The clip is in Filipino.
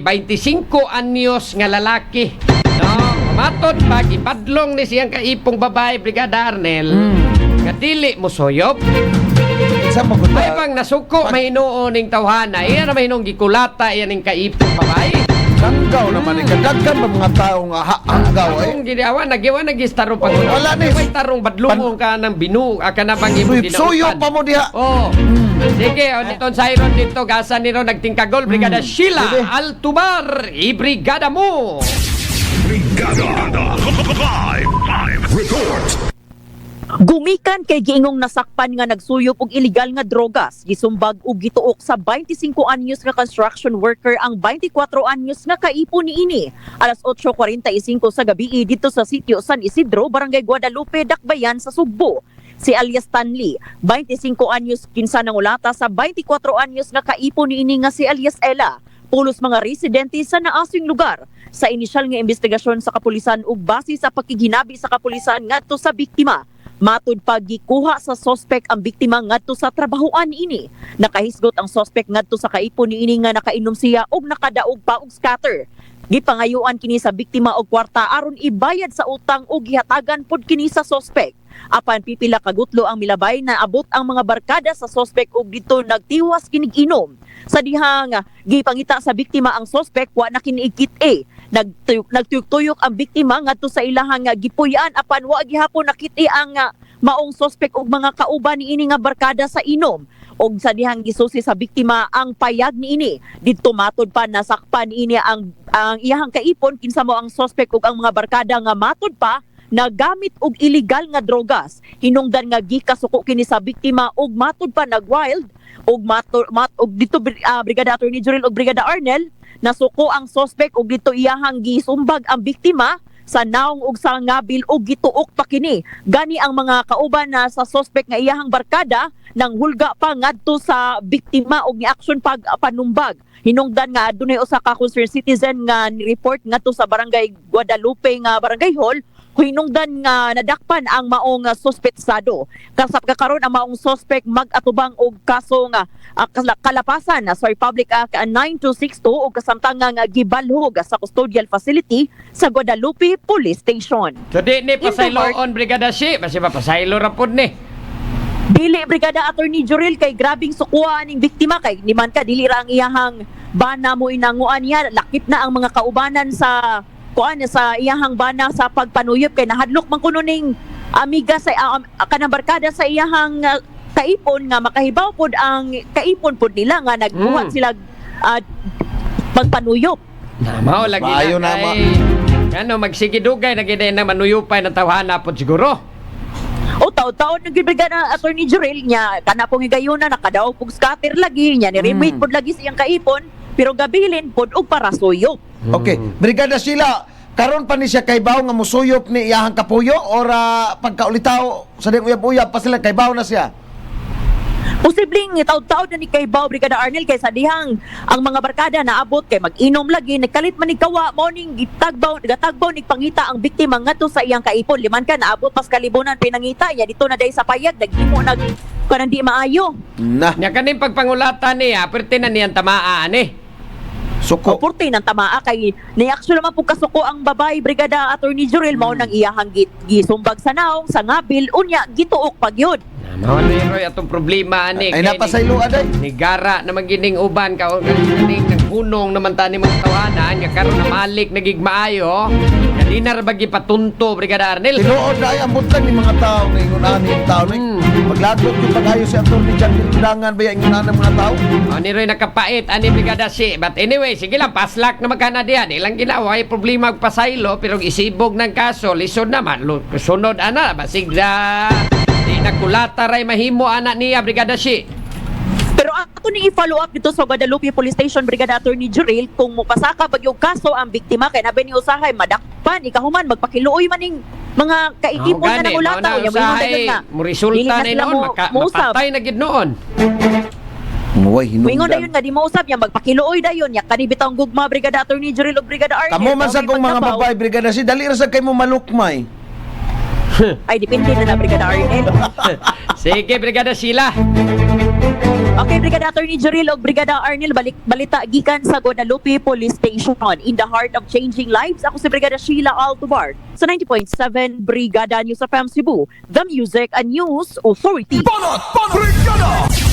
25 anyos nga lalaki. No, matod pag ipadlong ni siyang kaipong babae, Brigada Arnel. Nga dili mo soyop. Sa maguta. Ay bang nasuko may inuon ning tawhana. Iyan na may inong gikulata iyan ning kaipong babae. Sanggaw naman ikadagkan ba mga tao nga hanggaw Akong ginawa, nagistaro pag wala ni. may tarong badlumong ka ng binu, ka na bang imo Suyo pa mo diha. Oh. Sige, o dito Sayron dito, gasa niro nagtingkagol, Brigada Sheila Sige. Altubar, ibrigada mo! Brigada Live Report. Gumikan kay giingong nasakpan nga nagsuyop og illegal nga drogas, gisumbag og gituok sa 25 anyos nga construction worker ang 24 anyos nga kaipon niini. Alas 8:45 sa gabi dito sa sitio San Isidro, Barangay Guadalupe, Dakbayan sa Sugbo. Si alias Stanley, 25 anyos kinsa nangulata sa 24 anyos nga kaipon niini nga si alias Ella. Pulos mga residente sa naasing lugar. Sa inisyal nga investigasyon sa kapulisan ug base sa pagkiginabi sa kapulisan ngadto sa biktima, matud pag gikuha sa sospek ang biktima ngadto sa trabahoan ini. Nakahisgot ang sospek ngadto sa kaipon niini nga nakainom siya og nakadaog pa og scatter. Gipangayuan kini sa biktima og kwarta aron ibayad sa utang ug gihatagan pod kini sa sospek. Apan pipila ka gutlo ang milabay na abot ang mga barkada sa sospek ug dito nagtiwas kinig inom. Sa dihang gipangita sa biktima ang sospek wa na kini kit-e. Nagtuyok-tuyok ang biktima ngadto sa ilahang gipuy-an apan wa gihapon nakit-e ang maong sospek ug mga kauban niini nga barkada sa inom. Og sa dihang gisusi sa biktima ang payag niini. Didto matud pa nasakpan ini ang iyahang kaipon kinsa mo ang sospek ug ang mga barkada nga matud pa nagamit og illegal nga drogas. Hinungdan nga gikasuko kini sa biktima og matud pa nagwild og og dito Brigada Attorney Jurel og Brigada Arnel nasuko ang sospek og dito iyahang gisumbag ang biktima sa naong ug sa ngabil og gituok pa kini. Gani ang mga kauban na sa sospek nga iyahang barkada nang hulga pa ngadto sa biktima og ni-action pag panumbag. Hinungdan nga adunay usa ka concerned citizen nga ni-report ngadto sa Barangay Guadalupe nga Barangay Hall. Hinungdan nga nadakpan ang maong suspetsado. Kasap kakaron ang maong suspect mag-atubang og kaso nga kalapasan sa Republic Act 9262 ug kasamtang nga gibalhog sa custodial facility sa Guadalupe Police Station. So di ni pasayloon, Brigada Shi, basi ba pasaylo ra pod ni. Dili Brigada Attorney Jurel kay grabing sukuan ning biktima kay liman ka dili ra ang iyahang bana mo inanguan niya, lakip na ang mga kaubanan sa sa iyahang bana sa pagpanuyop kay nahadlok man kuno ning amiga sa kanang barkada sa iyahang kaipon nga makahibaw pod ang kaipon pod nila nga nagbuhat sila pagpanuyop. Mao lagi Maayo na kay ano magsigidugay na gid na manuyupay ng tawhana pod siguro. O taon-taon nang Brigada Attorney Jurel niya kana pong higayuna nakadaog og scatter lagi niya ni remit pod lagi sa iyang kaipon pero gabilin pod og para suyop. Okay, Brigada Sheila, karon pa ni siya kaybaw nga musuyop ni iyahang kapuyo or pagkaulitaw sa ding uyab-uyab pa sila kaybaw na siya. Posibleng taud-taud na ni kaybaw Brigada Arnel kay sa dihang ang mga barkada naabot kay mag-inom lagi nagkalit man ni kawa morning gitagbaw ni pangita ang biktima ngadto sa iyang kaipon liman ka naabot pas kalibunan pinangita niya dito na day sa payag naghimo kanang di maayo. Na, Nya kaning pagpangulatan niya, perti na niyang tamaan eh. suko. Opurti ng tamaa kay ni-action naman po kasuko ang babae Brigada Attorney Jurel mao nang iyahang gisumbag sa naong sa ngabil unya gituok pagyod. Mao ni Roy atong problema ani Ay napasaylo aday. ni gara na magining uban ka kaning nagpunong naman tani mga tawanan nya karon na malik nagigmaayo dili na ra bagi patunto Brigada Arnel. Tinuod na ay ambutan ni mga tao nga ingon ani tao ni. Maglagot yung pag-ayo si Atty. John Bilangan ba yung ingon ng mga tao? Ni Roy nakapait ani Brigada si. But anyway, sige lang paslak na magkana diyan. Ilang ginawa ay problema og pasaylo pero isibog ng kaso lisod naman sunod ana basig na di nakulata ray mahimo ana niya Brigada si. Pero ako ni i-follow up dito sa Guadalupe Police Station Brigada Attorney Jurel kung mupasaka bagyong kaso ang biktima kay nabe ni usahay madakpan ikahuman magpakiluoy maning mga kaitipon na nangulataw nya mo resulta na noon mapatay na gid noon. Muway Wingon hinungdan. dayon nga di mausab niya magpakiluoy dayon nya kani bitang gugma Brigada Attorney Jurel ug Brigada Arnel. Kamo man sa kong mga babae Brigada si dali ra sa kay mo malukmay. Ay depende na Brigada Arnel. Sige Brigada Sheila. Okay, Brigada Attorney Juril o Brigada Arnel, balita gikan sa Guadalupe Police Station in the heart of changing lives. Ako si Brigada Sheila Altovar sa 90.7 Brigada News FM Cebu, the Music and News Authority. Brigada!